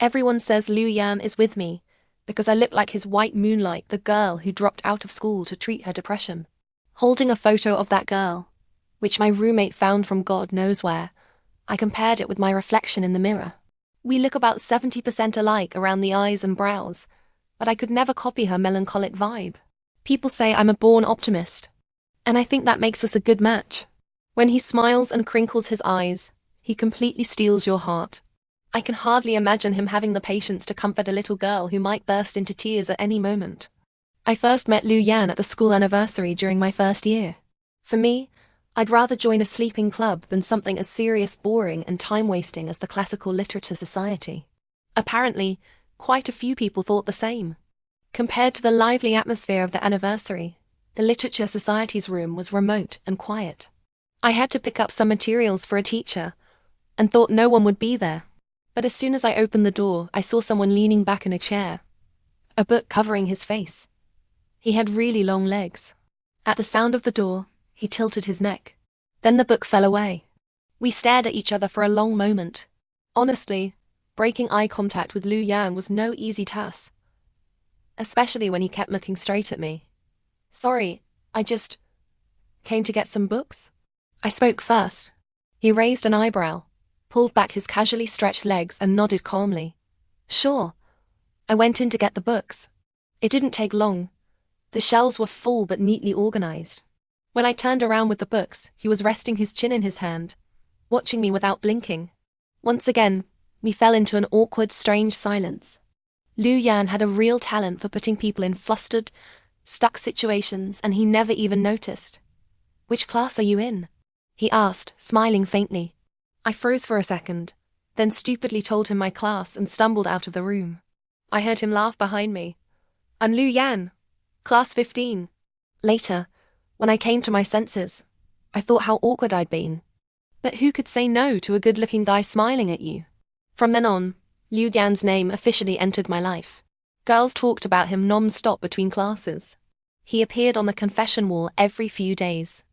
Everyone says Liu Yan is with me, because I look like his white moonlight, the girl who dropped out of school to treat her depression. Holding a photo of that girl, which my roommate found from God knows where, I compared it with my reflection in the mirror. We look about 70% alike around the eyes and brows, but I could never copy her melancholic vibe. People say I'm a born optimist, and I think that makes us a good match. When he smiles and crinkles his eyes, he completely steals your heart. I can hardly imagine him having the patience to comfort a little girl who might burst into tears at any moment. I first met Liu Yan at the school anniversary during my first year. For me, I'd rather join a sleeping club than something as serious, boring, and time-wasting as the Classical Literature Society. Apparently, quite a few people thought the same. Compared to the lively atmosphere of the anniversary, the Literature Society's room was remote and quiet. I had to pick up some materials for a teacher, and thought no one would be there. But as soon as I opened the door, I saw someone leaning back in a chair, a book covering his face. He had really long legs. At the sound of the door, he tilted his neck. Then the book fell away. We stared at each other for a long moment. Honestly, breaking eye contact with Liu Yan was no easy task, especially when he kept looking straight at me. "Sorry, I just came to get some books." I spoke first. He raised an eyebrow, pulled back his casually stretched legs and nodded calmly. "Sure." I went in to get the books. It didn't take long. The shelves were full but neatly organized. When I turned around with the books, he was resting his chin in his hand, watching me without blinking. Once again, we fell into an awkward, strange silence. Liu Yan had a real talent for putting people in flustered, stuck situations, and he never even noticed. "Which class are you in?" he asked, smiling faintly. I froze for a second, then stupidly told him my class and stumbled out of the room. I heard him laugh behind me. "I'm Liu Yan, class 15. Later, when I came to my senses, I thought how awkward I'd been. But who could say no to a good-looking guy smiling at you? From then on, Liu Yan's name officially entered my life. Girls talked about him non-stop between classes. He appeared on the confession wall every few days.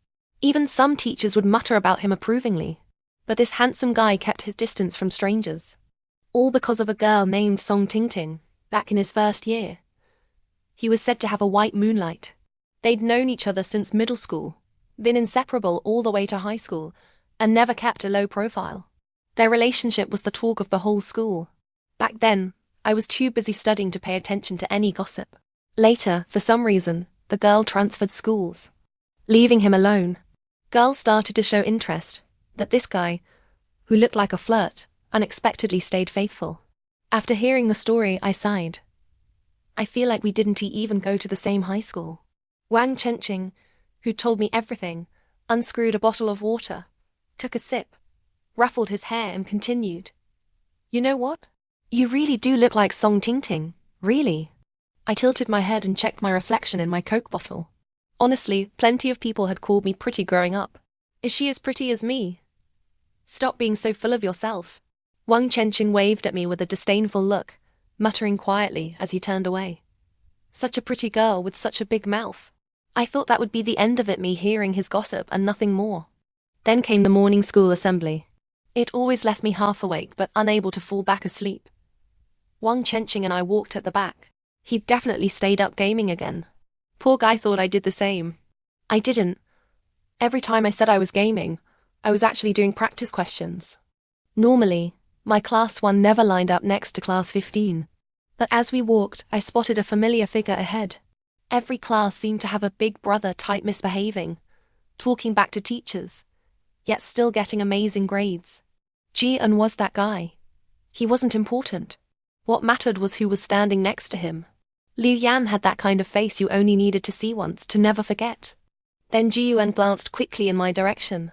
Even some teachers would mutter about him approvingly. But this handsome guy kept his distance from strangers. All because of a girl named Song Tingting, back in his first year. He was said to have a white moonlight. They'd known each other since middle school, been inseparable all the way to high school, and never kept a low profile. Their relationship was the talk of the whole school. Back then, I was too busy studying to pay attention to any gossip. Later, for some reason, the girl transferred schools, leaving him alone. Girls started to show interest, that this guy, who looked like a flirt, unexpectedly stayed faithful. After hearing the story, I sighed. I feel like we didn't even go to the same high school. Wang Chenqing, who told me everything, unscrewed a bottle of water, took a sip, ruffled his hair and continued. "You know what? You really do look like Song Tingting, really." I tilted my head and checked my reflection in my Coke bottle. Honestly, plenty of people had called me pretty growing up. "Is she as pretty as me? Stop being so full of yourself." Wang Chenqing waved at me with a disdainful look, muttering quietly as he turned away. Such a pretty girl with such a big mouth. I thought that would be the end of it, me hearing his gossip and nothing more. Then came the morning school assembly. It always left me half awake but unable to fall back asleep. Wang Chenqing and I walked at the back. He definitely stayed up gaming again. Poor guy thought I did the same. I didn't. Every time I said I was gaming, I was actually doing practice questions. Normally, my class 1 never lined up next to class 15. But as we walked, I spotted a familiar figure ahead. Every class seemed to have a big brother type misbehaving, talking back to teachers, yet still getting amazing grades. Ji-eun was that guy. He wasn't important. What mattered was who was standing next to him. Liu Yan had that kind of face you only needed to see once to never forget. Then Ji-eun glanced quickly in my direction,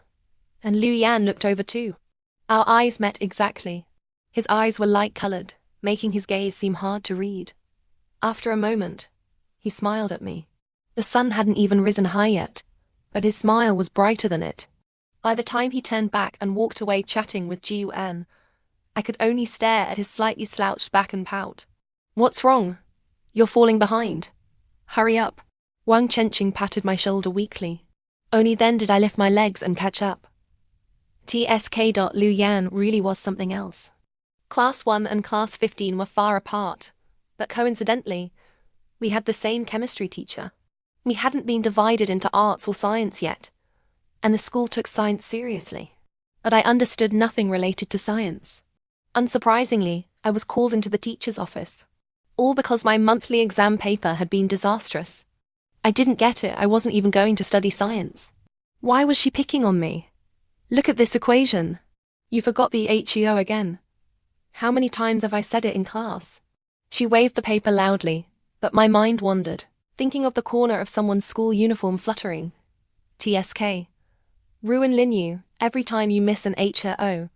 and Liu Yan looked over too. Our eyes met exactly. His eyes were light-colored, making his gaze seem hard to read. After a moment, he smiled at me. The sun hadn't even risen high yet, but his smile was brighter than it. By the time he turned back and walked away chatting with Ji-eun, I could only stare at his slightly slouched back and pout. "What's wrong? You're falling behind. Hurry up." Wang Chenqing patted my shoulder weakly. Only then did I lift my legs and catch up. Liu Yan really was something else. Class 1 and Class 15 were far apart, but coincidentally, we had the same chemistry teacher. We hadn't been divided into arts or science yet, and the school took science seriously. But I understood nothing related to science. Unsurprisingly, I was called into the teacher's office. All because my monthly exam paper had been disastrous. I didn't get it. I wasn't even going to study science. Why was she picking on me? Look at this equation. You forgot the HEO again. How many times have I said it in class? She waved the paper loudly, but my mind wandered, thinking of the corner of someone's school uniform fluttering. TSK. Ruin Linyu, every time you miss an H or O,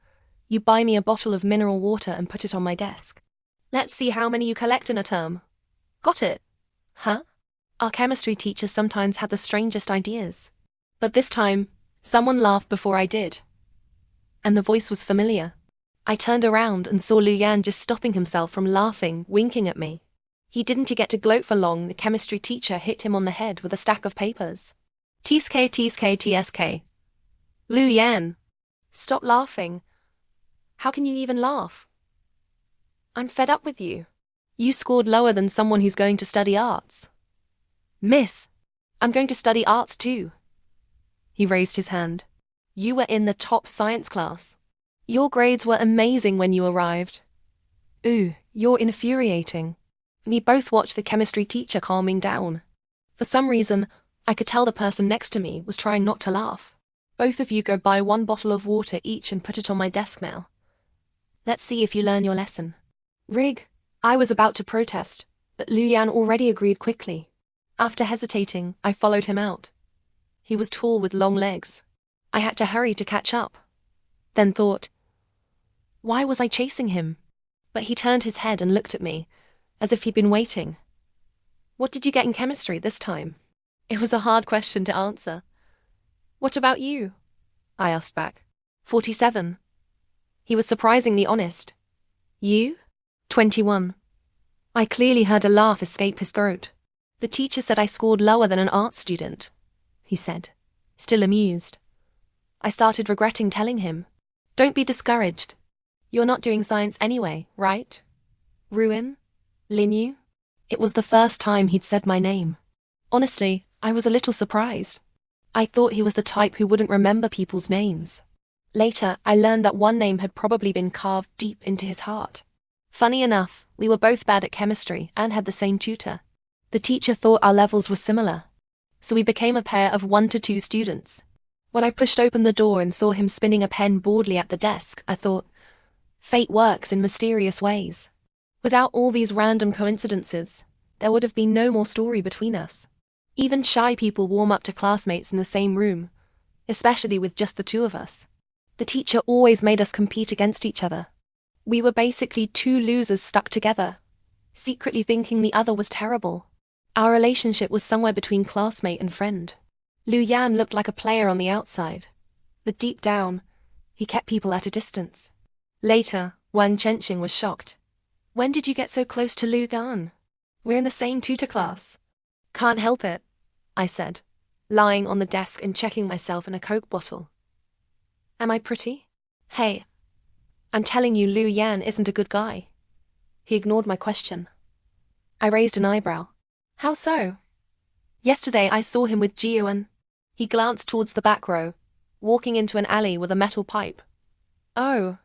you buy me a bottle of mineral water and put it on my desk. Let's see how many you collect in a term. Got it? Huh? Our chemistry teachers sometimes had the strangest ideas. But this time, someone laughed before I did. And the voice was familiar. I turned around and saw Lu Yan just stopping himself from laughing, winking at me. He didn't get to gloat for long. The chemistry teacher hit him on the head with a stack of papers. TSK, TSK, TSK. Lu Yan. Stop laughing. How can you even laugh? I'm fed up with you. You scored lower than someone who's going to study arts. Miss, I'm going to study arts too. He raised his hand. You were in the top science class. Your grades were amazing when you arrived. Ooh, you're infuriating. We both watched the chemistry teacher calming down. For some reason, I could tell the person next to me was trying not to laugh. Both of you go buy one bottle of water each and put it on my desk now. Let's see if you learn your lesson. Rig. I was about to protest, but Lu Yan already agreed quickly. After hesitating, I followed him out. He was tall with long legs. I had to hurry to catch up. Then thought, why was I chasing him? But he turned his head and looked at me, as if he'd been waiting. What did you get in chemistry this time? It was a hard question to answer. What about you? I asked back. 47. He was surprisingly honest. You? 21. I clearly heard a laugh escape his throat. The teacher said I scored lower than an art student, he said, still amused. I started regretting telling him. Don't be discouraged. You're not doing science anyway, right? Ruin? Linyu? It was the first time he'd said my name. Honestly, I was a little surprised. I thought he was the type who wouldn't remember people's names. Later, I learned that one name had probably been carved deep into his heart. Funny enough, we were both bad at chemistry and had the same tutor. The teacher thought our levels were similar, so we became a pair of 1 to 2 students. When I pushed open the door and saw him spinning a pen boredly at the desk, I thought, fate works in mysterious ways. Without all these random coincidences, there would have been no more story between us. Even shy people warm up to classmates in the same room, especially with just the two of us. The teacher always made us compete against each other. We were basically two losers stuck together, secretly thinking the other was terrible. Our relationship was somewhere between classmate and friend. Lu Yan looked like a player on the outside, but deep down, he kept people at a distance. Later, Wang Chenxing was shocked. When did you get so close to Lu Gan? We're in the same tutor class. Can't help it, I said, lying on the desk and checking myself in a Coke bottle. Am I pretty? Hey, I'm telling you Lu Yan isn't a good guy. He ignored my question. I raised an eyebrow. How so? Yesterday I saw him with Jiuan. He glanced towards the back row, walking into an alley with a metal pipe. Oh,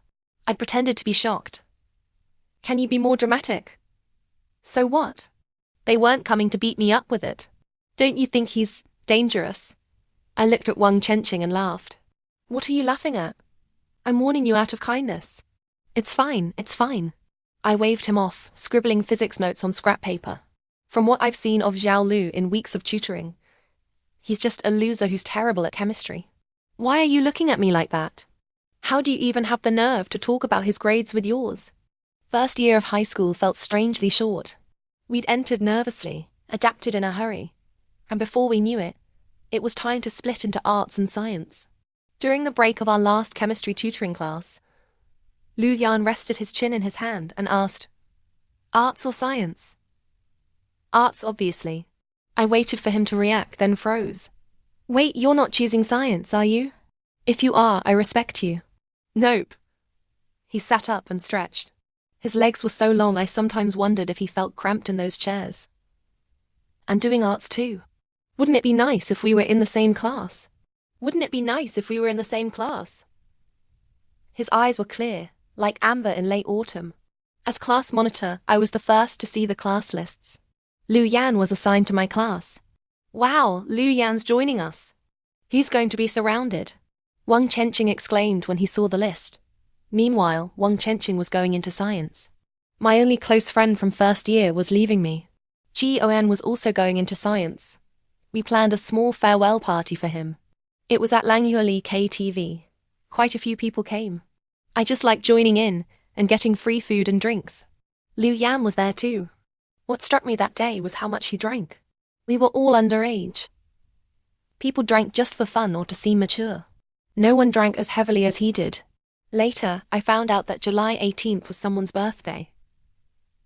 I pretended to be shocked. Can you be more dramatic? So what? They weren't coming to beat me up with it. Don't you think he's dangerous? I looked at Wang Chenxing and laughed. What are you laughing at? I'm warning you out of kindness. It's fine, it's fine. I waved him off, scribbling physics notes on scrap paper. From what I've seen of Zhao Lu in weeks of tutoring, he's just a loser who's terrible at chemistry. Why are you looking at me like that? How do you even have the nerve to talk about his grades with yours? First year of high school felt strangely short. We'd entered nervously, adapted in a hurry, and before we knew it, it was time to split into arts and science. During the break of our last chemistry tutoring class, Lu Yan rested his chin in his hand and asked, Arts or science? Arts, obviously. I waited for him to react, then froze. Wait, you're not choosing science, are you? If you are, I respect you. Nope. He sat up and stretched. His legs were so long I sometimes wondered if he felt cramped in those chairs. And doing arts too. Wouldn't it be nice if we were in the same class? Wouldn't it be nice if we were in the same class? His eyes were clear, like amber in late autumn. As class monitor, I was the first to see the class lists. Lu Yan was assigned to my class. Wow, Lu Yan's joining us. He's going to be surrounded. Wang Chenqing exclaimed when he saw the list. Meanwhile, Wang Chenqing was going into science. My only close friend from first year was leaving me. Gon was also going into science. We planned a small farewell party for him. It was at Langyuli KTV. Quite a few people came. I just liked joining in and getting free food and drinks. Lu Yan was there too. What struck me that day was how much he drank. We were all underage. People drank just for fun or to seem mature. No one drank as heavily as he did. Later, I found out that July 18th was someone's birthday.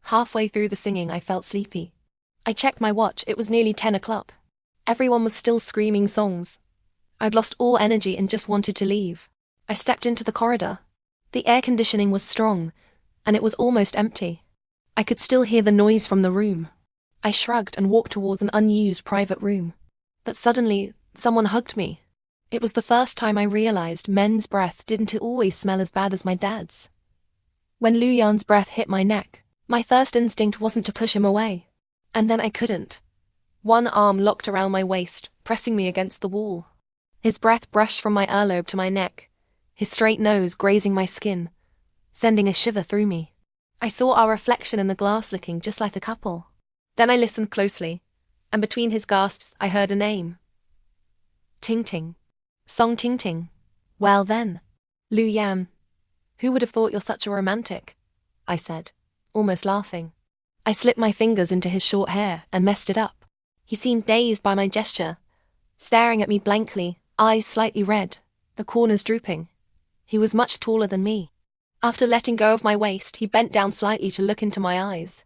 Halfway through the singing, I felt sleepy. I checked my watch, it was nearly 10 o'clock. Everyone was still screaming songs. I'd lost all energy and just wanted to leave. I stepped into the corridor. The air conditioning was strong, and it was almost empty. I could still hear the noise from the room. I shrugged and walked towards an unused private room. But suddenly, someone hugged me. It was the first time I realized men's breath didn't always smell as bad as my dad's. When Lu Yan's breath hit my neck, my first instinct wasn't to push him away. And then I couldn't. One arm locked around my waist, pressing me against the wall. His breath brushed from my earlobe to my neck, his straight nose grazing my skin, sending a shiver through me. I saw our reflection in the glass looking just like a couple. Then I listened closely, and between his gasps I heard a name. Tingting. Song Tingting. Well then. Lu Yan. Who would have thought you're such a romantic? I said, almost laughing. I slipped my fingers into his short hair and messed it up. He seemed dazed by my gesture, staring at me blankly, eyes slightly red, the corners drooping. He was much taller than me. After letting go of my waist, he bent down slightly to look into my eyes.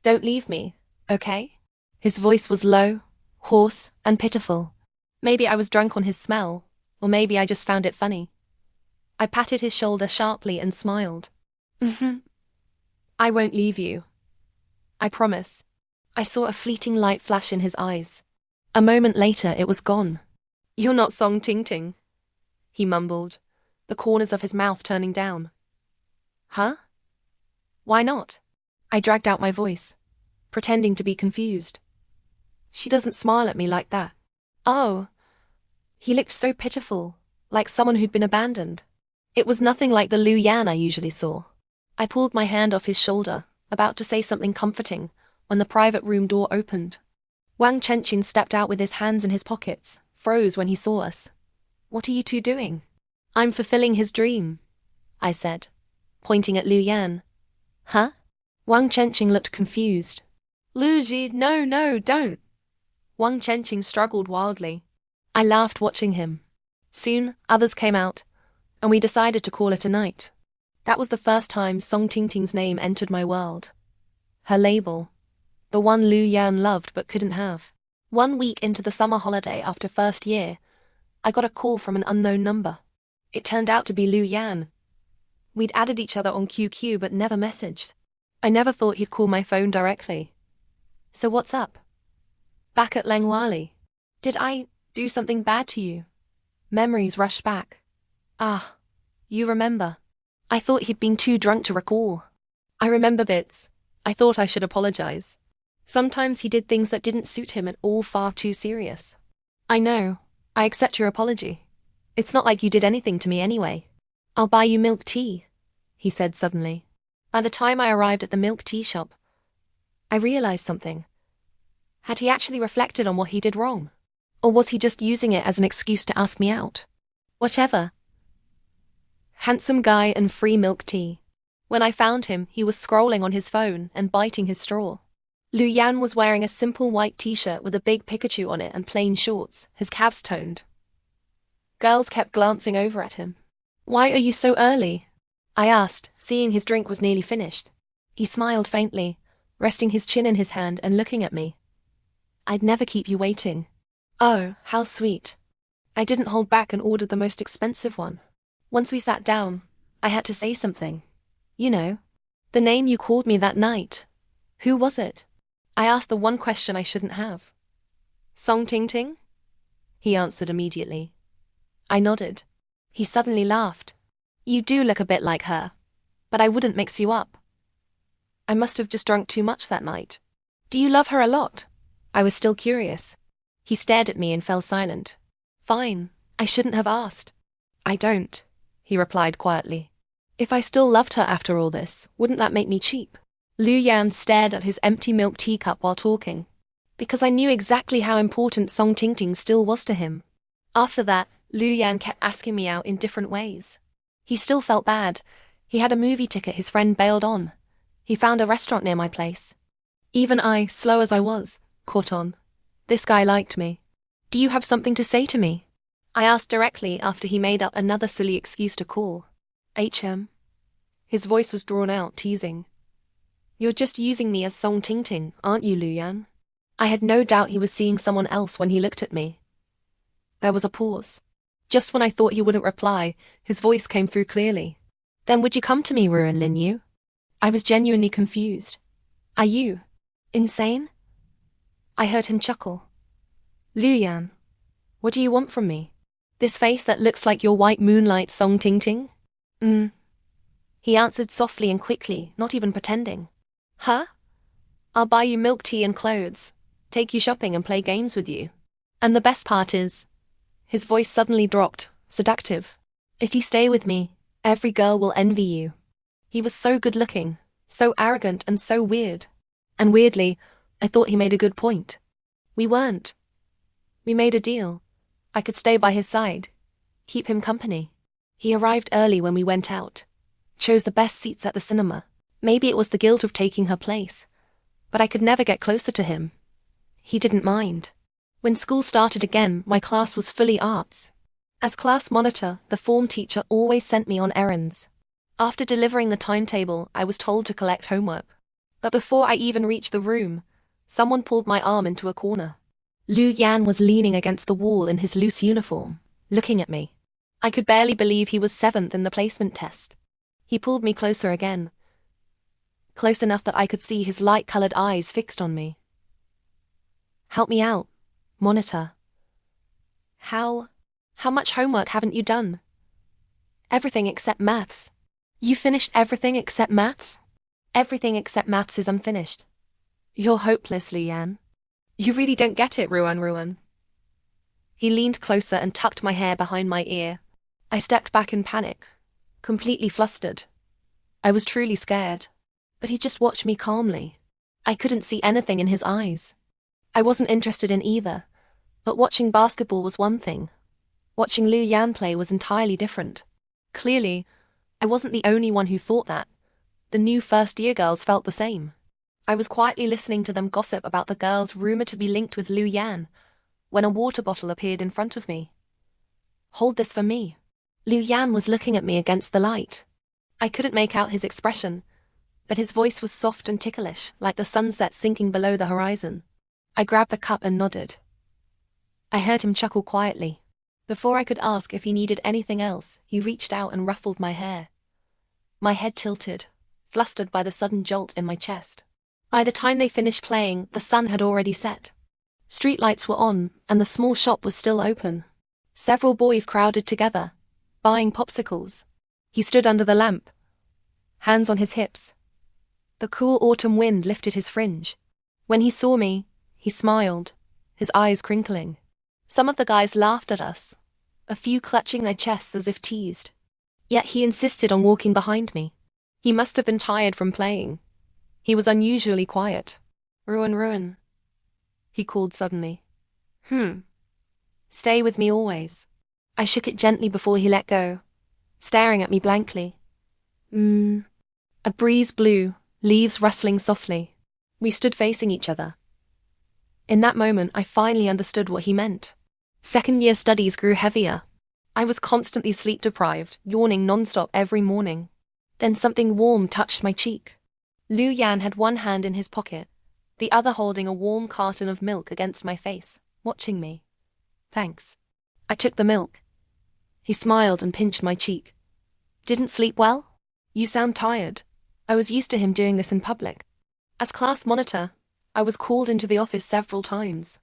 Don't leave me, okay? His voice was low, hoarse, and pitiful. Maybe I was drunk on his smell, or maybe I just found it funny. I patted his shoulder sharply and smiled. I won't leave you. I promise. I saw a fleeting light flash in his eyes. A moment later, it was gone. You're not Song Tingting, he mumbled, the corners of his mouth turning down. Huh? Why not? I dragged out my voice, pretending to be confused. She doesn't smile at me like that. Oh. He looked so pitiful, like someone who'd been abandoned. It was nothing like the Lu Yan I usually saw. I pulled my hand off his shoulder, about to say something comforting, when the private room door opened. Wang Chenqing stepped out with his hands in his pockets, froze when he saw us. What are you two doing? I'm fulfilling his dream, I said, pointing at Lu Yan. Huh? Wang Chenqing looked confused. Lu Ji, no, don't. Wang Chenqing struggled wildly. I laughed watching him. Soon, others came out, and we decided to call it a night. That was the first time Song Tingting's name entered my world. Her label. The one Lu Yan loved but couldn't have. 1 week into the summer holiday after first year, I got a call from an unknown number. It turned out to be Lu Yan. We'd added each other on QQ but never messaged. I never thought he'd call my phone directly. So what's up? Back at Langwali. Did I do something bad to you? Memories rushed back. Ah, you remember. I thought he'd been too drunk to recall. I remember bits. I thought I should apologize. Sometimes he did things that didn't suit him at all, far too serious. I know. I accept your apology. It's not like you did anything to me anyway. I'll buy you milk tea, he said suddenly. By the time I arrived at the milk tea shop, I realized something. Had he actually reflected on what he did wrong? Or was he just using it as an excuse to ask me out? Whatever. Handsome guy and free milk tea. When I found him, he was scrolling on his phone and biting his straw. Lu Yan was wearing a simple white t-shirt with a big Pikachu on it and plain shorts, his calves toned. Girls kept glancing over at him. Why are you so early? I asked, seeing his drink was nearly finished. He smiled faintly, resting his chin in his hand and looking at me. I'd never keep you waiting. Oh, how sweet. I didn't hold back and ordered the most expensive one. Once we sat down, I had to say something. You know. The name you called me that night. Who was it? I asked the one question I shouldn't have. Song Tingting? He answered immediately. I nodded. He suddenly laughed. You do look a bit like her, but I wouldn't mix you up. I must have just drunk too much that night. Do you love her a lot? I was still curious. He stared at me and fell silent. Fine, I shouldn't have asked. I don't, he replied quietly. If I still loved her after all this, wouldn't that make me cheap? Lu Yan stared at his empty milk teacup while talking, because I knew exactly how important Song Tingting still was to him. After that, Lu Yan kept asking me out in different ways. He still felt bad. He had a movie ticket his friend bailed on. He found a restaurant near my place. Even I, slow as I was, caught on. This guy liked me. Do you have something to say to me? I asked directly after he made up another silly excuse to call. HM. His voice was drawn out, teasing. You're just using me as Song Tingting, aren't you, Lu Yan? I had no doubt he was seeing someone else when he looked at me. There was a pause. Just when I thought he wouldn't reply, his voice came through clearly. Then would you come to me, Ruan Lin Yu? I was genuinely confused. Are you insane? I heard him chuckle. Lu Yan, what do you want from me? This face that looks like your white moonlight, Song Tingting? He answered softly and quickly, not even pretending. Huh? I'll buy you milk tea and clothes, take you shopping and play games with you. And the best part is, his voice suddenly dropped, seductive. If you stay with me, every girl will envy you. He was so good-looking, so arrogant and so weird. And weirdly, I thought he made a good point. We weren't. We made a deal. I could stay by his side, keep him company. He arrived early when we went out, chose the best seats at the cinema. Maybe it was the guilt of taking her place, but I could never get closer to him. He didn't mind. When school started again, my class was fully arts. As class monitor, the form teacher always sent me on errands. After delivering the timetable, I was told to collect homework. But before I even reached the room, someone pulled my arm into a corner. Lu Yan was leaning against the wall in his loose uniform, looking at me. I could barely believe he was 7th in the placement test. He pulled me closer again, close enough that I could see his light-colored eyes fixed on me. Help me out, monitor. How much homework haven't you done? Everything except maths. You finished everything except maths? Everything except maths is unfinished. You're hopeless, Lu Yan. You really don't get it, Ruan. He leaned closer and tucked my hair behind my ear. I stepped back in panic, completely flustered. I was truly scared, but he just watched me calmly. I couldn't see anything in his eyes. I wasn't interested in either, but watching basketball was one thing. Watching Lu Yan play was entirely different. Clearly, I wasn't the only one who thought that. The new first-year girls felt the same. I was quietly listening to them gossip about the girls rumored to be linked with Lu Yan, when a water bottle appeared in front of me. Hold this for me. Lu Yan was looking at me against the light. I couldn't make out his expression, but his voice was soft and ticklish, like the sunset sinking below the horizon. I grabbed the cup and nodded. I heard him chuckle quietly. Before I could ask if he needed anything else, he reached out and ruffled my hair. My head tilted, flustered by the sudden jolt in my chest. By the time they finished playing, the sun had already set. Streetlights were on, and the small shop was still open. Several boys crowded together, buying popsicles. He stood under the lamp, hands on his hips. The cool autumn wind lifted his fringe. When he saw me, he smiled, his eyes crinkling. Some of the guys laughed at us, a few clutching their chests as if teased. Yet he insisted on walking behind me. He must have been tired from playing. He was unusually quiet. Ruan, he called suddenly. Stay with me always. I shook it gently before he let go, staring at me blankly. A breeze blew, leaves rustling softly. We stood facing each other. In that moment, I finally understood what he meant. Second-year studies grew heavier. I was constantly sleep-deprived, yawning non-stop every morning. Then something warm touched my cheek. Lu Yan had one hand in his pocket, the other holding a warm carton of milk against my face, watching me. Thanks. I took the milk. He smiled and pinched my cheek. Didn't sleep well? You sound tired. I was used to him doing this in public. As class monitor, I was called into the office several times.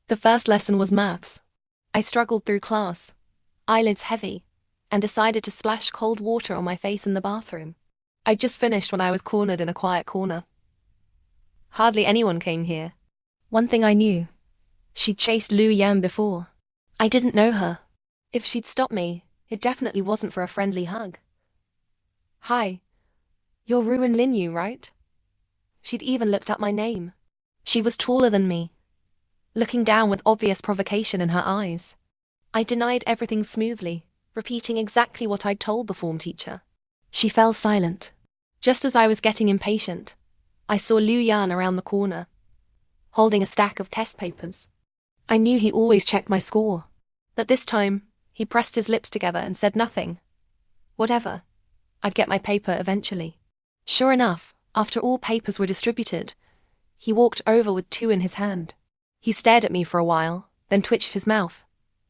The first lesson was maths. I struggled through class, eyelids heavy, and decided to splash cold water on my face in the bathroom. I just finished when I was cornered in a quiet corner. Hardly anyone came here. One thing I knew. She'd chased Lu Yan before. I didn't know her. If she'd stopped me, it definitely wasn't for a friendly hug. Hi. You're Ruin Linyu, right? She'd even looked up my name. She was taller than me, looking down with obvious provocation in her eyes. I denied everything smoothly, repeating exactly what I'd told the form teacher. She fell silent. Just as I was getting impatient, I saw Lu Yan around the corner, holding a stack of test papers. I knew he always checked my score. But this time, he pressed his lips together and said nothing. Whatever. I'd get my paper eventually. Sure enough, after all papers were distributed, he walked over with 2 in his hand. He stared at me for a while, then twitched his mouth.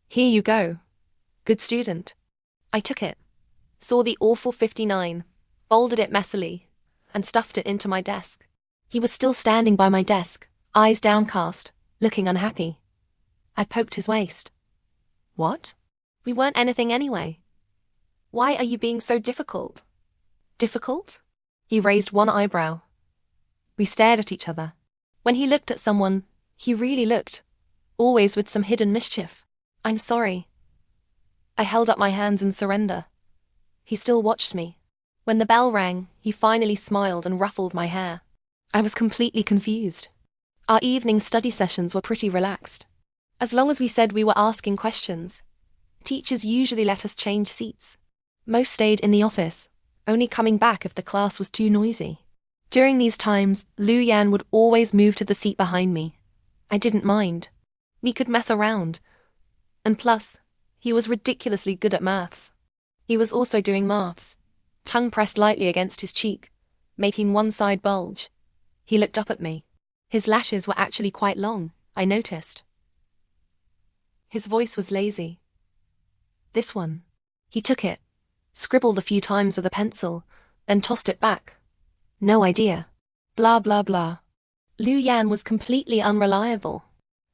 Here you go. Good student. I took it, saw the awful 59, folded it messily, and stuffed it into my desk. He was still standing by my desk, eyes downcast, looking unhappy. I poked his waist. What? We weren't anything anyway. Why are you being so difficult? Difficult? He raised one eyebrow. We stared at each other. When he looked at someone, he really looked, always with some hidden mischief. I'm sorry. I held up my hands in surrender. He still watched me. When the bell rang, he finally smiled and ruffled my hair. I was completely confused. Our evening study sessions were pretty relaxed. As long as we said we were asking questions, teachers usually let us change seats. Most stayed in the office, only coming back if the class was too noisy. During these times, Lu Yan would always move to the seat behind me. I didn't mind. We could mess around. And plus, he was ridiculously good at maths. He was also doing maths, tongue pressed lightly against his cheek, making one side bulge. He looked up at me. His lashes were actually quite long, I noticed. His voice was lazy. This one. He took it, scribbled a few times with a pencil, then tossed it back. No idea. Blah blah blah. Lu Yan was completely unreliable.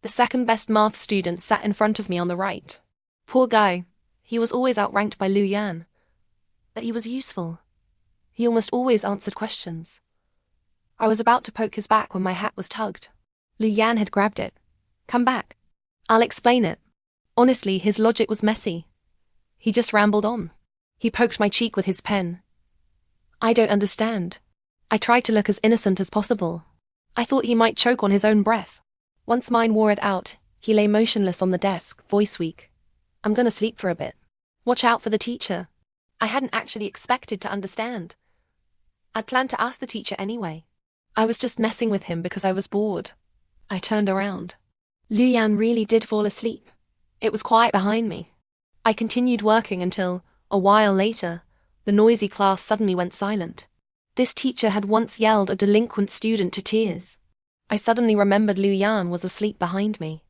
The second best math student sat in front of me on the right. Poor guy. He was always outranked by Lu Yan. But he was useful. He almost always answered questions. I was about to poke his back when my hat was tugged. Lu Yan had grabbed it. Come back. I'll explain it. Honestly, his logic was messy. He just rambled on. He poked my cheek with his pen. I don't understand. I tried to look as innocent as possible. I thought he might choke on his own breath. Once mine wore it out, he lay motionless on the desk, voice weak. I'm gonna sleep for a bit. Watch out for the teacher. I hadn't actually expected to understand. I'd planned to ask the teacher anyway. I was just messing with him because I was bored. I turned around. Lu Yan really did fall asleep. It was quiet behind me. I continued working until, a while later, the noisy class suddenly went silent. This teacher had once yelled a delinquent student to tears. I suddenly remembered Lu Yan was asleep behind me.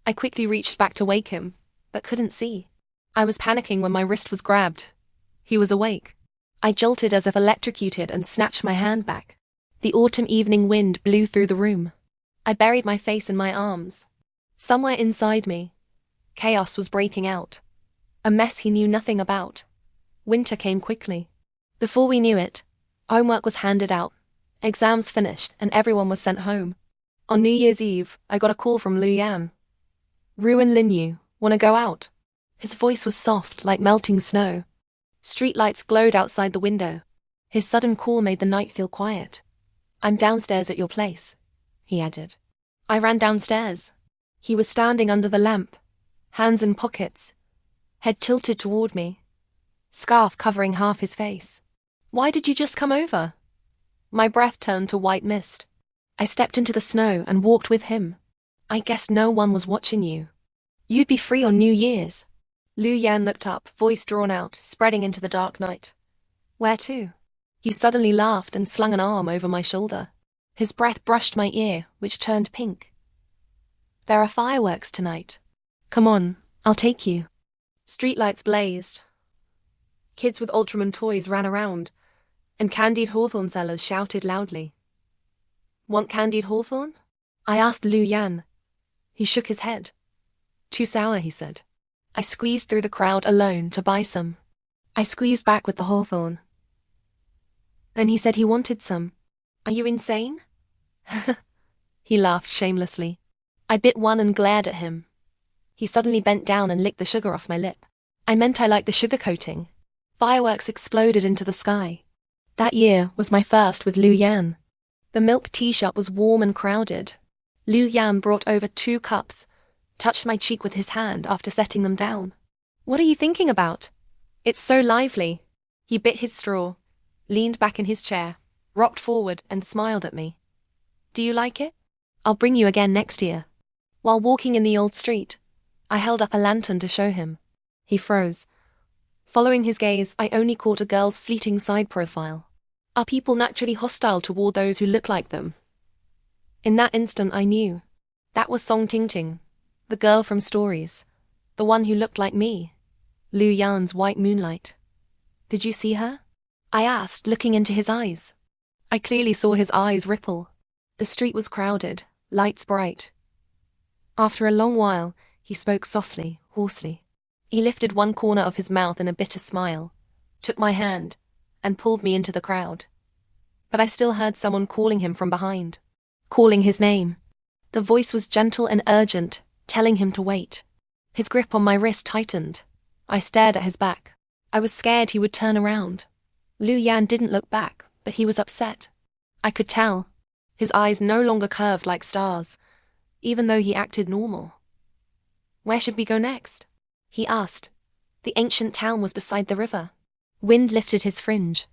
I quickly reached back to wake him, but couldn't see. I was panicking when my wrist was grabbed. He was awake. I jolted as if electrocuted and snatched my hand back. The autumn evening wind blew through the room. I buried my face in my arms. Somewhere inside me, chaos was breaking out. A mess he knew nothing about. Winter came quickly. Before we knew it, homework was handed out, exams finished, and everyone was sent home. On New Year's Eve, I got a call from Lu Yan. Ruin Linyu, wanna go out? His voice was soft, like melting snow. Streetlights glowed outside the window. His sudden call made the night feel quiet. I'm downstairs at your place, he added. I ran downstairs. He was standing under the lamp, hands in pockets, head tilted toward me, scarf covering half his face. Why did you just come over? My breath turned to white mist. I stepped into the snow and walked with him. I guess no one was watching you. You'd be free on New Year's. Lu Yan looked up, voice drawn out, spreading into the dark night. Where to? He suddenly laughed and slung an arm over my shoulder. His breath brushed my ear, which turned pink. There are fireworks tonight. Come on, I'll take you. Streetlights blazed. Kids with Ultraman toys ran around. and candied hawthorn sellers shouted loudly. Want candied hawthorn? I asked Lu Yan. He shook his head. Too sour, he said. I squeezed through the crowd alone to buy some. I squeezed back with the hawthorn. Then he said he wanted some. Are you insane? He laughed shamelessly. I bit one and glared at him. He suddenly bent down and licked the sugar off my lip. I meant I liked the sugar coating. Fireworks exploded into the sky. That year was my first with Lu Yan. The milk tea shop was warm and crowded. Lu Yan brought over 2 cups, touched my cheek with his hand after setting them down. What are you thinking about? It's so lively. He bit his straw, leaned back in his chair, rocked forward and smiled at me. Do you like it? I'll bring you again next year. While walking in the old street, I held up a lantern to show him. He froze. Following his gaze, I only caught a girl's fleeting side profile. Are people naturally hostile toward those who look like them? In that instant I knew. That was Song Tingting, the girl from Stories, the one who looked like me, Lu Yan's white moonlight. Did you see her? I asked, looking into his eyes. I clearly saw his eyes ripple. The street was crowded, lights bright. After a long while, he spoke softly, hoarsely. He lifted one corner of his mouth in a bitter smile, took my hand, and pulled me into the crowd. But I still heard someone calling him from behind, calling his name. The voice was gentle and urgent, telling him to wait. His grip on my wrist tightened. I stared at his back. I was scared he would turn around. Lu Yan didn't look back, but he was upset. I could tell. His eyes no longer curved like stars, even though he acted normal. Where should we go next? He asked. The ancient town was beside the river. Wind lifted his fringe.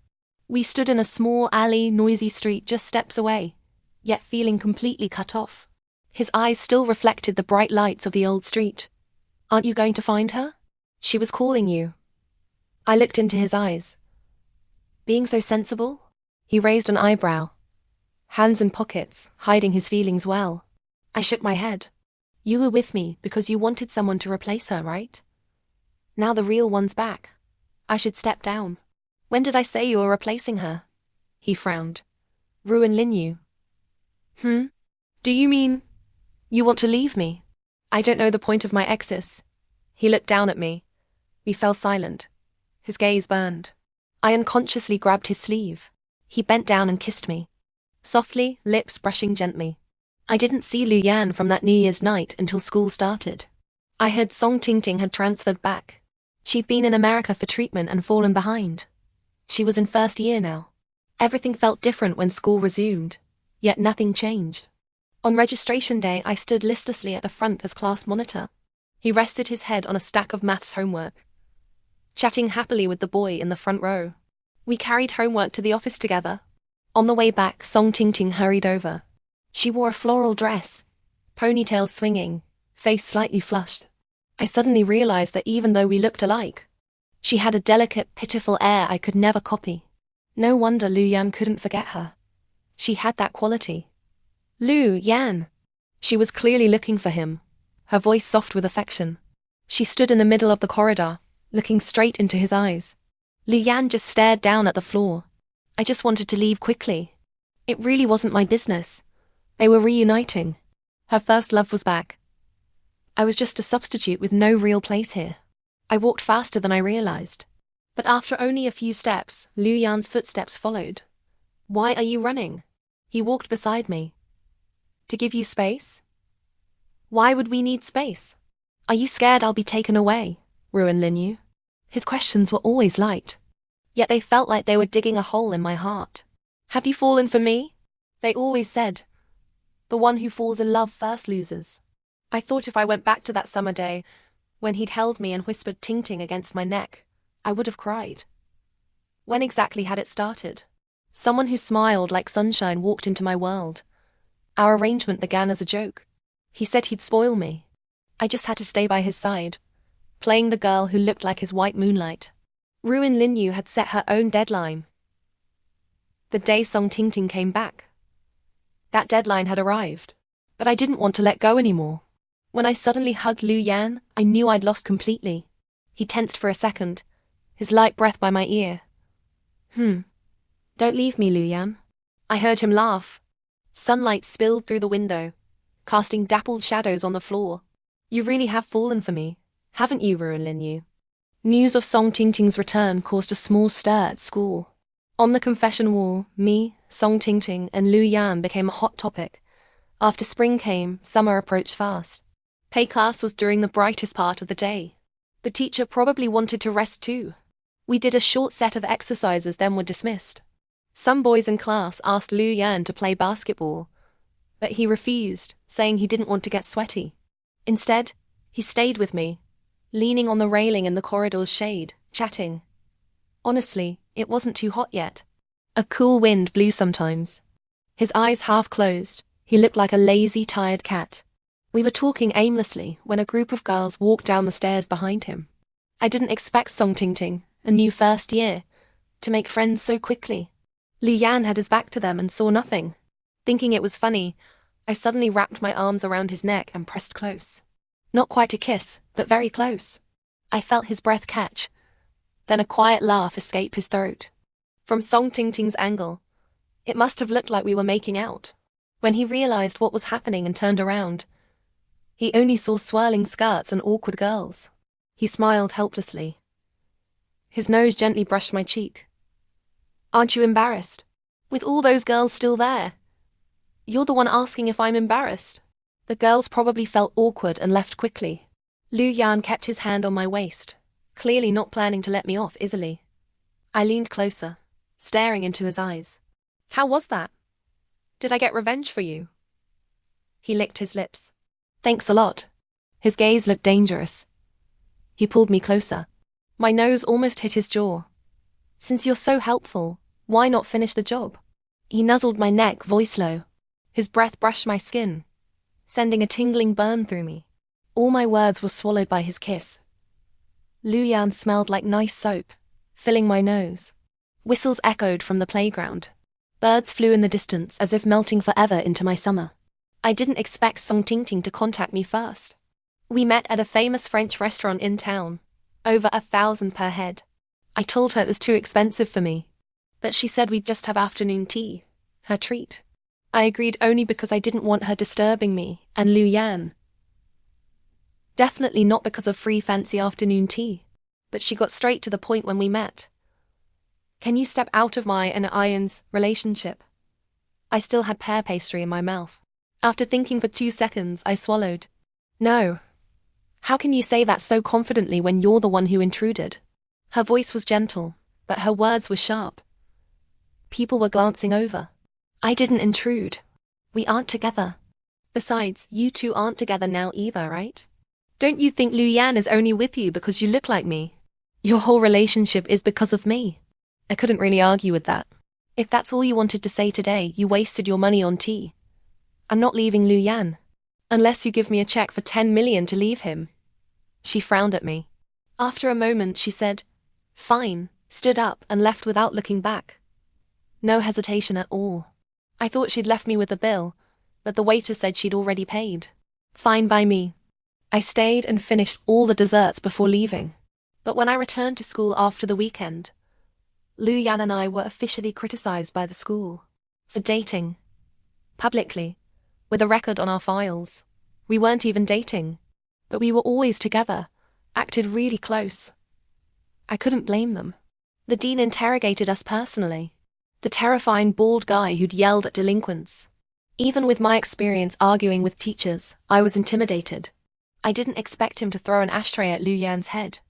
We stood in a small alley, noisy street just steps away, yet feeling completely cut off. His eyes still reflected the bright lights of the old street. Aren't you going to find her? She was calling you. I looked into his eyes. Being so sensible? He raised an eyebrow. Hands in pockets, hiding his feelings well. I shook my head. You were with me because you wanted someone to replace her, right? Now the real one's back. I should step down. When did I say you were replacing her? He frowned. Ruin Linyu. Do you mean you want to leave me? I don't know the point of my exes. He looked down at me. We fell silent. His gaze burned. I unconsciously grabbed his sleeve. He bent down and kissed me. Softly, lips brushing gently. I didn't see Lu Yan from that New Year's night until school started. I heard Song Tingting had transferred back. She'd been in America for treatment and fallen behind. She was in first year now. Everything felt different when school resumed, yet nothing changed. On registration day, I stood listlessly at the front as class monitor. He rested his head on a stack of maths homework, chatting happily with the boy in the front row. We carried homework to the office together. On the way back, Song Tingting hurried over. She wore a floral dress, ponytails swinging, face slightly flushed. I suddenly realized that even though we looked alike, she had a delicate, pitiful air I could never copy. No wonder Lu Yan couldn't forget her. She had that quality. Lu Yan. She was clearly looking for him, her voice soft with affection. She stood in the middle of the corridor, looking straight into his eyes. Lu Yan just stared down at the floor. I just wanted to leave quickly. It really wasn't my business. They were reuniting. Her first love was back. I was just a substitute with no real place here. I walked faster than I realized. But after only a few steps, Lu Yan's footsteps followed. Why are you running? He walked beside me. To give you space? Why would we need space? Are you scared I'll be taken away, Ruin Linyu? His questions were always light, yet they felt like they were digging a hole in my heart. Have you fallen for me? They always said, the one who falls in love first loses. I thought if I went back to that summer day, when he'd held me and whispered Tingting against my neck, I would have cried. When exactly had it started? Someone who smiled like sunshine walked into my world. Our arrangement began as a joke. He said he'd spoil me. I just had to stay by his side, playing the girl who looked like his white moonlight. Ruin Linyu had set her own deadline. The day Song Tingting came back. That deadline had arrived, but I didn't want to let go anymore. When I suddenly hugged Lu Yan, I knew I'd lost completely. He tensed for a second, his light breath by my ear. Don't leave me, Lu Yan. I heard him laugh. Sunlight spilled through the window, casting dappled shadows on the floor. You really have fallen for me, haven't you, Ruin Yu? News of Song Tingting's return caused a small stir at school. On the confession wall, me, Song Tingting, and Lu Yan became a hot topic. After spring came, summer approached fast. Pay class was during the brightest part of the day. The teacher probably wanted to rest too. We did a short set of exercises, then were dismissed. Some boys in class asked Lu Yan to play basketball, but he refused, saying he didn't want to get sweaty. Instead, he stayed with me, leaning on the railing in the corridor's shade, chatting. Honestly, it wasn't too hot yet. A cool wind blew sometimes. His eyes half closed, he looked like a lazy, tired cat. We were talking aimlessly when a group of girls walked down the stairs behind him. I didn't expect Song Tingting, a new first year, to make friends so quickly. Lu Yan had his back to them and saw nothing. Thinking it was funny, I suddenly wrapped my arms around his neck and pressed close. Not quite a kiss, but very close. I felt his breath catch. Then a quiet laugh escape his throat. From Song Tingting's angle, it must have looked like we were making out. When he realized what was happening and turned around, he only saw swirling skirts and awkward girls. He smiled helplessly. His nose gently brushed my cheek. Aren't you embarrassed? With all those girls still there? You're the one asking if I'm embarrassed. The girls probably felt awkward and left quickly. Lu Yan kept his hand on my waist, clearly not planning to let me off easily. I leaned closer, staring into his eyes. How was that? Did I get revenge for you? He licked his lips. Thanks a lot. His gaze looked dangerous. He pulled me closer. My nose almost hit his jaw. Since you're so helpful, why not finish the job? He nuzzled my neck, voice low. His breath brushed my skin, sending a tingling burn through me. All my words were swallowed by his kiss. Lu Yan smelled like nice soap, filling my nose. Whistles echoed from the playground. Birds flew in the distance as if melting forever into my summer. I didn't expect Song Tingting to contact me first. We met at a famous French restaurant in town, over 1,000 per head. I told her it was too expensive for me, but she said we'd just have afternoon tea, her treat. I agreed only because I didn't want her disturbing me and Lu Yan. Definitely not because of free fancy afternoon tea, but she got straight to the point when we met. Can you step out of my and Ian's relationship? I still had pear pastry in my mouth. After thinking for 2 seconds, I swallowed. No. How can you say that so confidently when you're the one who intruded? Her voice was gentle, but her words were sharp. People were glancing over. I didn't intrude. We aren't together. Besides, you two aren't together now either, right? Don't you think Lu Yan is only with you because you look like me? Your whole relationship is because of me. I couldn't really argue with that. If that's all you wanted to say today, you wasted your money on tea. I'm not leaving Lu Yan. Unless you give me a check for 10 million to leave him. She frowned at me. After a moment, she said, Fine, stood up and left without looking back. No hesitation at all. I thought she'd left me with the bill, but the waiter said she'd already paid. Fine by me. I stayed and finished all the desserts before leaving. But when I returned to school after the weekend, Lu Yan and I were officially criticized by the school for dating. Publicly, with a record on our files. We weren't even dating, but we were always together, acted really close. I couldn't blame them. The dean interrogated us personally. The terrifying bald guy who'd yelled at delinquents. Even with my experience arguing with teachers, I was intimidated. I didn't expect him to throw an ashtray at Lu Yan's head.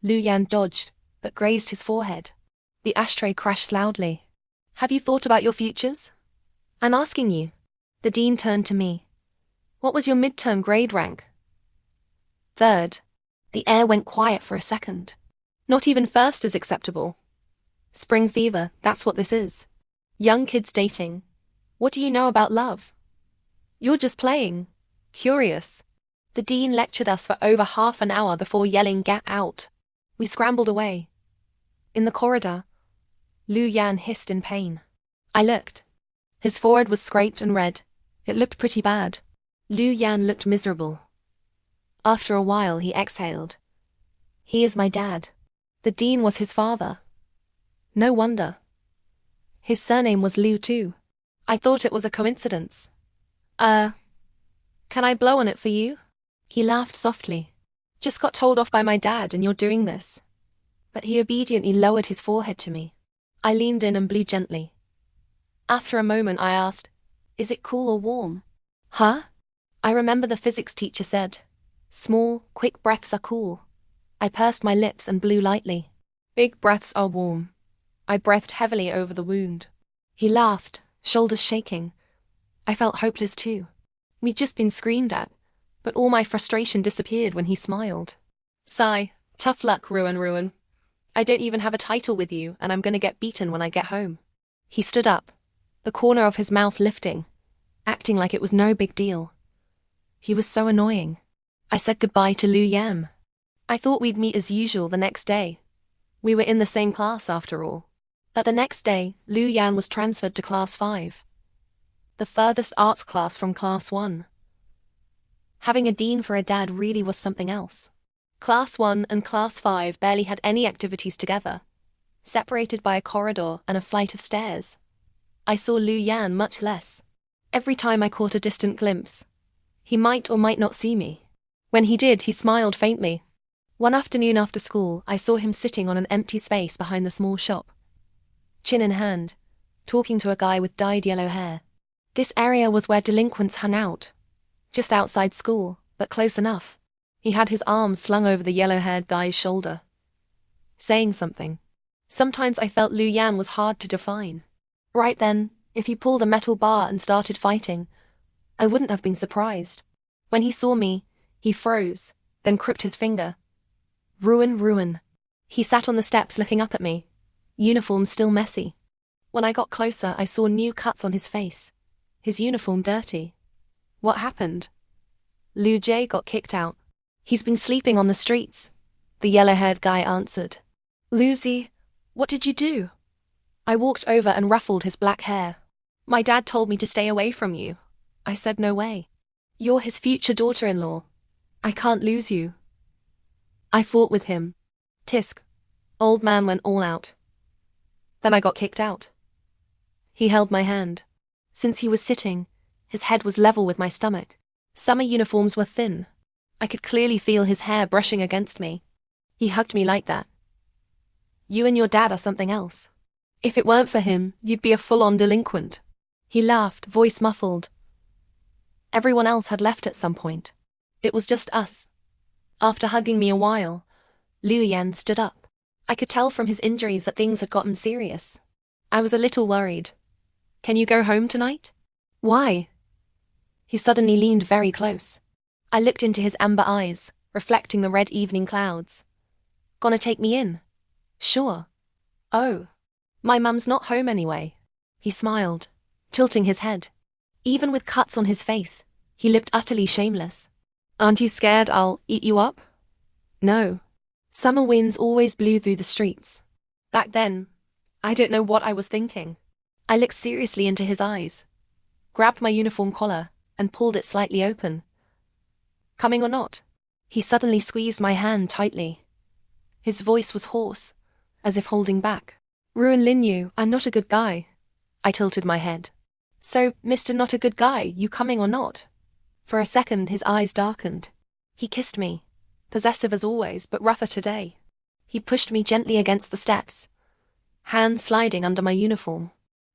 Lu Yan dodged, but grazed his forehead. The ashtray crashed loudly. Have you thought about your futures? I'm asking you. The dean turned to me. What was your midterm grade rank? 3rd. The air went quiet for a second. Not even 1st is acceptable. Spring fever, that's what this is. Young kids dating. What do you know about love? You're just playing. Curious. The dean lectured us for over half an hour before yelling, "Get out." We scrambled away. In the corridor, Lu Yan hissed in pain. I looked. His forehead was scraped and red. It looked pretty bad. Lu Yan looked miserable. After a while, he exhaled. He is my dad. The dean was his father. No wonder. His surname was Liu too. I thought it was a coincidence. Can I blow on it for you? He laughed softly. Just got told off by my dad and you're doing this. But he obediently lowered his forehead to me. I leaned in and blew gently. After a moment I asked, is it cool or warm? Huh? I remember the physics teacher said, small, quick breaths are cool. I pursed my lips and blew lightly. Big breaths are warm. I breathed heavily over the wound. He laughed, shoulders shaking. I felt hopeless too. We'd just been screamed at, but all my frustration disappeared when he smiled. Sigh, tough luck, Ruin. I don't even have a title with you, and I'm gonna get beaten when I get home. He stood up, the corner of his mouth lifting, acting like it was no big deal. He was so annoying. I said goodbye to Liu Yan. I thought we'd meet as usual the next day. We were in the same class after all. But the next day, Liu Yan was transferred to Class 5. The furthest arts class from Class 1. Having a dean for a dad really was something else. Class 1 and Class 5 barely had any activities together, separated by a corridor and a flight of stairs. I saw Liu Yan much less. Every time I caught a distant glimpse, he might or might not see me. When he did, he smiled faintly. One afternoon after school, I saw him sitting on an empty space behind the small shop, chin in hand, talking to a guy with dyed yellow hair. This area was where delinquents hung out, just outside school, but close enough. He had his arms slung over the yellow-haired guy's shoulder, saying something. Sometimes I felt Liu Yan was hard to define. Right then, if he pulled a metal bar and started fighting, I wouldn't have been surprised. When he saw me, he froze, then crooked his finger. Ruin. He sat on the steps looking up at me, uniform still messy. When I got closer, I saw new cuts on his face, his uniform dirty. What happened? Liu Jie got kicked out. He's been sleeping on the streets, the yellow-haired guy answered. Lucy, what did you do? I walked over and ruffled his black hair. My dad told me to stay away from you. I said no way. You're his future daughter-in-law. I can't lose you. I fought with him. Tisk. Old man went all out. Then I got kicked out. He held my hand. Since he was sitting, his head was level with my stomach. Summer uniforms were thin. I could clearly feel his hair brushing against me. He hugged me like that. You and your dad are something else. If it weren't for him, you'd be a full-on delinquent. He laughed, voice muffled. Everyone else had left at some point. It was just us. After hugging me a while, Liu Yan stood up. I could tell from his injuries that things had gotten serious. I was a little worried. Can you go home tonight? Why? He suddenly leaned very close. I looked into his amber eyes, reflecting the red evening clouds. Gonna take me in? Sure. Oh. My mum's not home anyway. He smiled, tilting his head. Even with cuts on his face, he looked utterly shameless. Aren't you scared I'll eat you up? No. Summer winds always blew through the streets. Back then, I don't know what I was thinking. I looked seriously into his eyes, grabbed my uniform collar, and pulled it slightly open. Coming or not? He suddenly squeezed my hand tightly. His voice was hoarse, as if holding back. Ruin Linyu, I'm not a good guy. I tilted my head. So, Mr. Not a Good Guy, you coming or not? For a second, his eyes darkened. He kissed me, possessive as always, but rougher today. He pushed me gently against the steps, hands sliding under my uniform.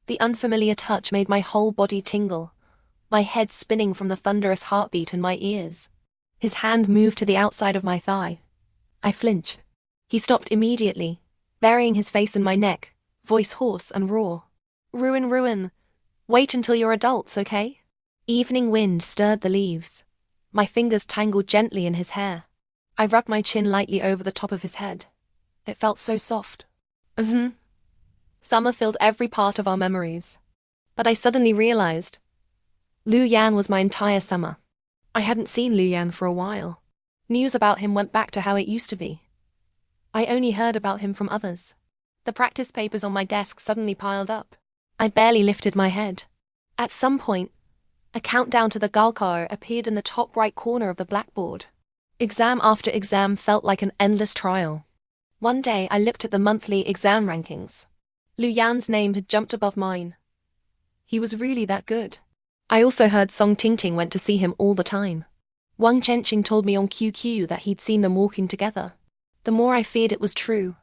The unfamiliar touch made my whole body tingle, my head spinning from the thunderous heartbeat in my ears. His hand moved to the outside of my thigh. I flinched. He stopped immediately, burying his face in my neck, voice hoarse and raw. Ruin. Wait until you're adults, okay? Evening wind stirred the leaves. My fingers tangled gently in his hair. I rubbed my chin lightly over the top of his head. It felt so soft. Summer filled every part of our memories. But I suddenly realized Liu Yan was my entire summer. I hadn't seen Liu Yan for a while. News about him went back to how it used to be. I only heard about him from others. The practice papers on my desk suddenly piled up. I barely lifted my head. At some point, a countdown to the Galkar appeared in the top right corner of the blackboard. Exam after exam felt like an endless trial. One day I looked at the monthly exam rankings. Lu Yan's name had jumped above mine. He was really that good. I also heard Song Tingting went to see him all the time. Wang Chenqing told me on QQ that he'd seen them walking together. The more I feared it was true,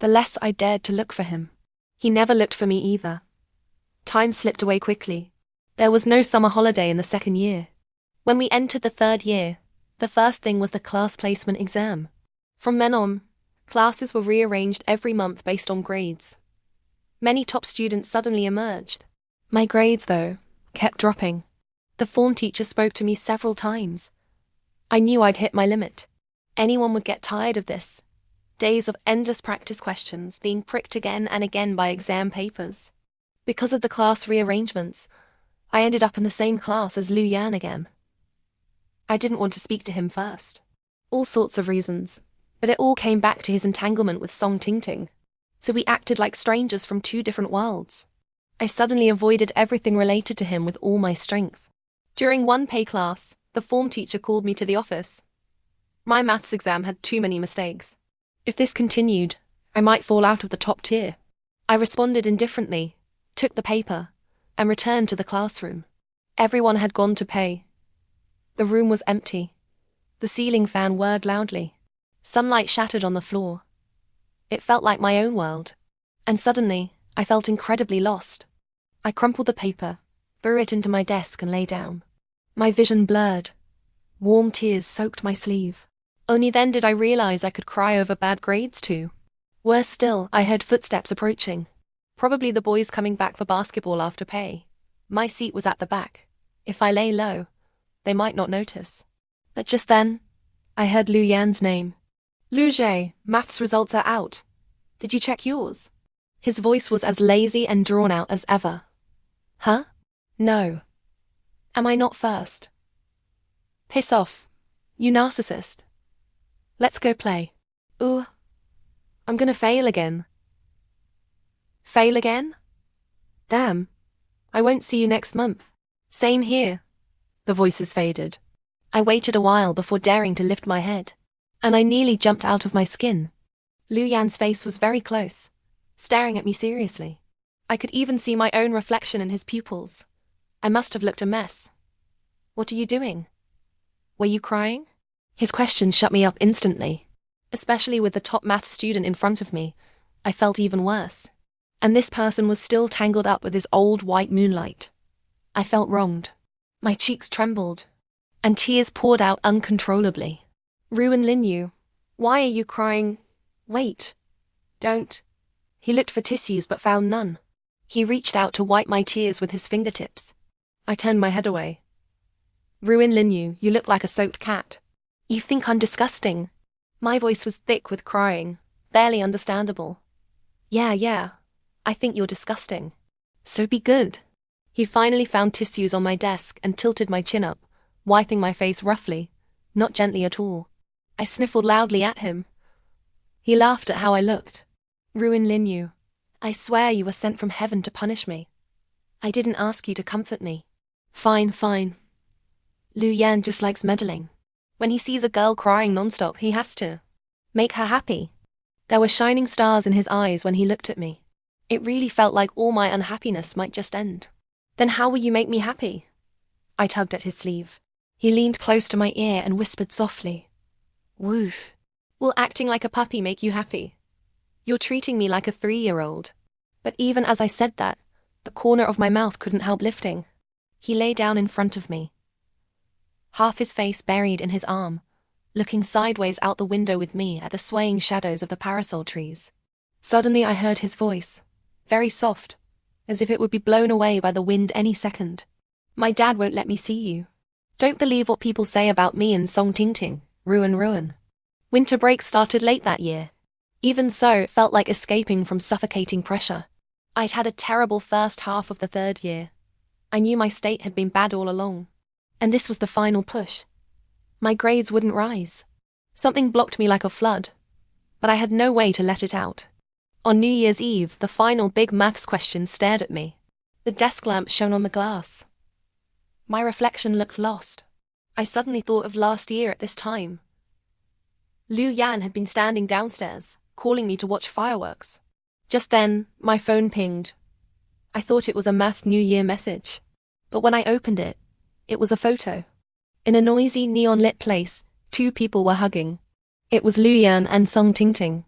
the less I dared to look for him. He never looked for me either. Time slipped away quickly. There was no summer holiday in the second year. When we entered the third year, the first thing was the class placement exam. From then on, classes were rearranged every month based on grades. Many top students suddenly emerged. My grades, though, kept dropping. The form teacher spoke to me several times. I knew I'd hit my limit. Anyone would get tired of this. Days of endless practice questions being pricked again and again by exam papers. Because of the class rearrangements, I ended up in the same class as Lu Yan again. I didn't want to speak to him first. All sorts of reasons, but it all came back to his entanglement with Song Tingting. So we acted like strangers from two different worlds. I suddenly avoided everything related to him with all my strength. During one pay class, the form teacher called me to the office. My maths exam had too many mistakes. If this continued, I might fall out of the top tier. I responded indifferently, took the paper, and returned to the classroom. Everyone had gone to pay. The room was empty. The ceiling fan whirred loudly. Sunlight shattered on the floor. It felt like my own world. And suddenly, I felt incredibly lost. I crumpled the paper, threw it into my desk and lay down. My vision blurred. Warm tears soaked my sleeve. Only then did I realize I could cry over bad grades too. Worse still, I heard footsteps approaching. Probably the boys coming back for basketball after pay. My seat was at the back. If I lay low, they might not notice. But just then, I heard Lu Yan's name. Lu Jie, maths results are out. Did you check yours? His voice was as lazy and drawn out as ever. Huh? No. Am I not first? Piss off, you narcissist. Let's go play. Ooh, I'm gonna fail again. Fail again? Damn. I won't see you next month. Same here. The voices faded. I waited a while before daring to lift my head. And I nearly jumped out of my skin. Lu Yan's face was very close, staring at me seriously. I could even see my own reflection in his pupils. I must have looked a mess. What are you doing? Were you crying? His question shut me up instantly. Especially with the top math student in front of me, I felt even worse. And this person was still tangled up with his old white moonlight. I felt wronged. My cheeks trembled, and tears poured out uncontrollably. Ruin Linyu, why are you crying? Wait. Don't. He looked for tissues but found none. He reached out to wipe my tears with his fingertips. I turned my head away. Ruin Linyu, you look like a soaked cat. You think I'm disgusting? My voice was thick with crying, barely understandable. Yeah, I think you're disgusting. So be good. He finally found tissues on my desk and tilted my chin up, wiping my face roughly, not gently at all. I sniffled loudly at him. He laughed at how I looked. Ruin Linyu, I swear you were sent from heaven to punish me. I didn't ask you to comfort me. Fine. Lu Yan just likes meddling. When he sees a girl crying nonstop, he has to make her happy. There were shining stars in his eyes when he looked at me. It really felt like all my unhappiness might just end. Then how will you make me happy? I tugged at his sleeve. He leaned close to my ear and whispered softly. Woof. Will acting like a puppy make you happy? You're treating me like a 3-year-old. But even as I said that, the corner of my mouth couldn't help lifting. He lay down in front of me, half his face buried in his arm, looking sideways out the window with me at the swaying shadows of the parasol trees. Suddenly I heard his voice, very soft, as if it would be blown away by the wind any second. My dad won't let me see you. Don't believe what people say about me and Song Tingting. Ruin. Winter break started late that year. Even so, it felt like escaping from suffocating pressure. I'd had a terrible first half of the third year. I knew my state had been bad all along. And this was the final push. My grades wouldn't rise. Something blocked me like a flood. But I had no way to let it out. On New Year's Eve, the final big maths question stared at me. The desk lamp shone on the glass. My reflection looked lost. I suddenly thought of last year at this time. Lu Yan had been standing downstairs, calling me to watch fireworks. Just then, my phone pinged. I thought it was a mass New Year message. But when I opened it, it was a photo. In a noisy, neon-lit place, two people were hugging. It was Lu Yan and Song Tingting.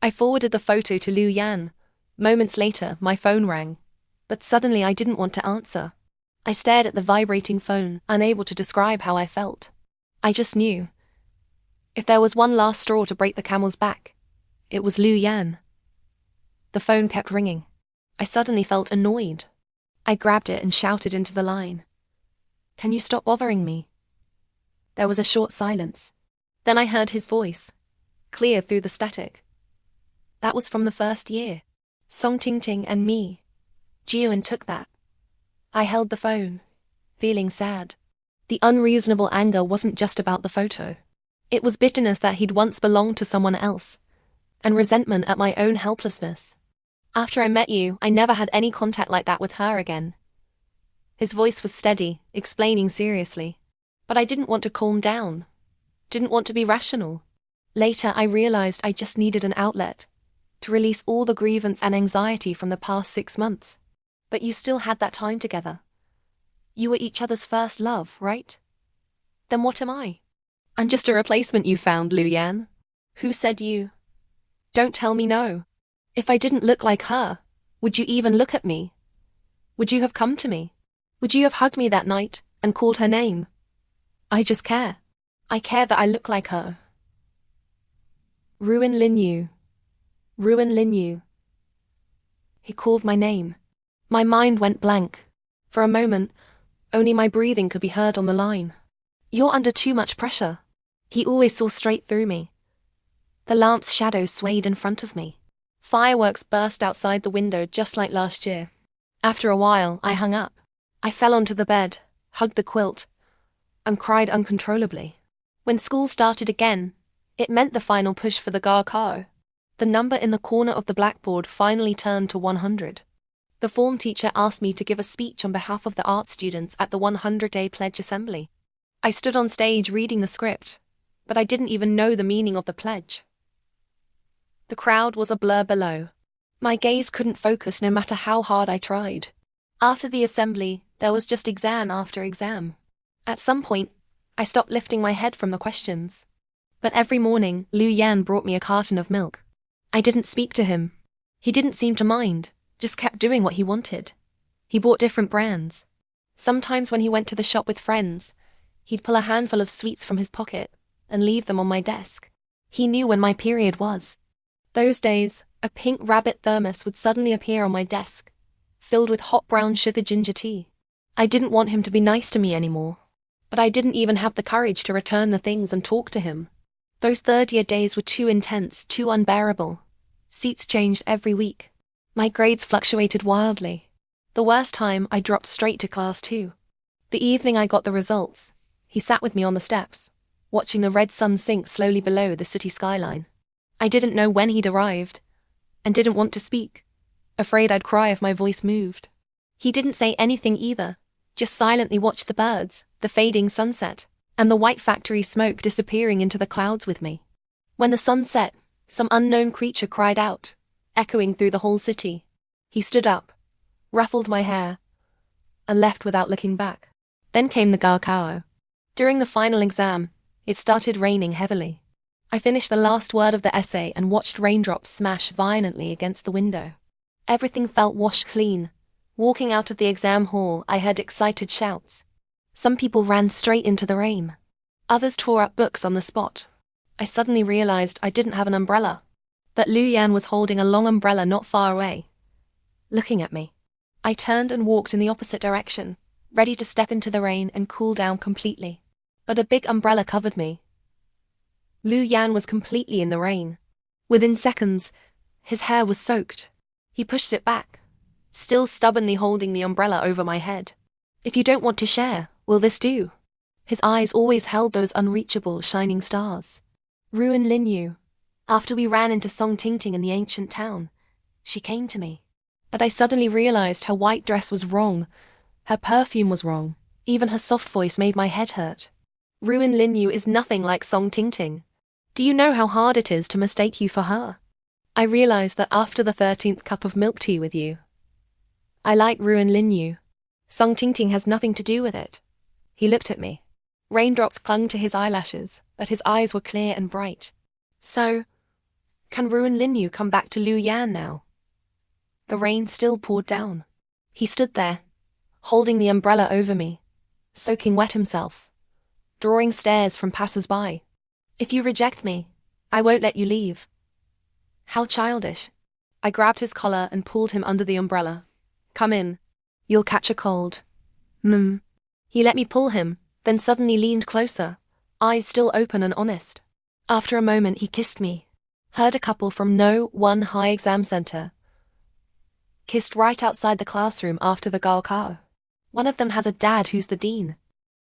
I forwarded the photo to Lu Yan. Moments later, my phone rang. But suddenly I didn't want to answer. I stared at the vibrating phone, unable to describe how I felt. I just knew. If there was one last straw to break the camel's back, it was Lu Yan. The phone kept ringing. I suddenly felt annoyed. I grabbed it and shouted into the line. "Can you stop bothering me?" There was a short silence. Then I heard his voice, clear through the static. That was from the first year. Song Tingting and me. Jian took that. I held the phone, feeling sad. The unreasonable anger wasn't just about the photo. It was bitterness that he'd once belonged to someone else, and resentment at my own helplessness. "After I met you, I never had any contact like that with her again." His voice was steady, explaining seriously. But I didn't want to calm down. Didn't want to be rational. Later, I realized I just needed an outlet to release all the grievance and anxiety from the past 6 months. But you still had that time together. You were each other's first love, right? Then what am I? I'm just a replacement you found, Lu Yan. Who said you? Don't tell me no. If I didn't look like her, would you even look at me? Would you have come to me? Would you have hugged me that night and called her name? I just care. I care that I look like her. Ruin Lin Yu. Ruin Lin Yu. He called my name. My mind went blank. For a moment, only my breathing could be heard on the line. "You're under too much pressure." He always saw straight through me. The lamp's shadow swayed in front of me. Fireworks burst outside the window just like last year. After a while, I hung up. I fell onto the bed, hugged the quilt, and cried uncontrollably. When school started again, it meant the final push for the Gar-Kao. The number in the corner of the blackboard finally turned to 100. The form teacher asked me to give a speech on behalf of the art students at the 100-day pledge assembly. I stood on stage reading the script, but I didn't even know the meaning of the pledge. The crowd was a blur below. My gaze couldn't focus no matter how hard I tried. After the assembly, there was just exam after exam. At some point, I stopped lifting my head from the questions. But every morning, Lu Yan brought me a carton of milk. I didn't speak to him. He didn't seem to mind, just kept doing what he wanted. He bought different brands. Sometimes when he went to the shop with friends, he'd pull a handful of sweets from his pocket and leave them on my desk. He knew when my period was. Those days, a pink rabbit thermos would suddenly appear on my desk, filled with hot brown sugar ginger tea. I didn't want him to be nice to me anymore, but I didn't even have the courage to return the things and talk to him. Those third-year days were too intense, too unbearable. Seats changed every week. My grades fluctuated wildly. The worst time, I dropped straight to class 2. The evening I got the results, he sat with me on the steps, watching the red sun sink slowly below the city skyline. I didn't know when he'd arrived, and didn't want to speak, afraid I'd cry if my voice moved. He didn't say anything either, just silently watched the birds, the fading sunset, and the white factory smoke disappearing into the clouds with me. When the sun set, some unknown creature cried out, echoing through the whole city. He stood up, ruffled my hair, and left without looking back. Then came the Gar-Kao. During the final exam, it started raining heavily. I finished the last word of the essay and watched raindrops smash violently against the window. Everything felt washed clean. Walking out of the exam hall, I heard excited shouts. Some people ran straight into the rain. Others tore up books on the spot. I suddenly realized I didn't have an umbrella, that Lu Yan was holding a long umbrella not far away, looking at me. I turned and walked in the opposite direction, ready to step into the rain and cool down completely. But a big umbrella covered me. Lu Yan was completely in the rain. Within seconds, his hair was soaked. He pushed it back, still stubbornly holding the umbrella over my head. "If you don't want to share, will this do?" His eyes always held those unreachable, shining stars. Ruin Lin Yu. After we ran into Song Tingting in the ancient town, she came to me. But I suddenly realized her white dress was wrong. Her perfume was wrong. Even her soft voice made my head hurt. Ruin Lin Yu is nothing like Song Tingting. Do you know how hard it is to mistake you for her? I realized that after the 13th cup of milk tea with you, I like Ruin Linyu. Song Tingting has nothing to do with it. He looked at me. Raindrops clung to his eyelashes, but his eyes were clear and bright. So, can Ruin Linyu come back to Liu Yan now? The rain still poured down. He stood there, holding the umbrella over me, soaking wet himself, drawing stares from passers-by. If you reject me, I won't let you leave. How childish. I grabbed his collar and pulled him under the umbrella. Come in. You'll catch a cold. He let me pull him, then suddenly leaned closer, eyes still open and honest. After a moment he kissed me. Heard a couple from No. 1 High Exam Center. Kissed right outside the classroom after the Gaokao. One of them has a dad who's the dean.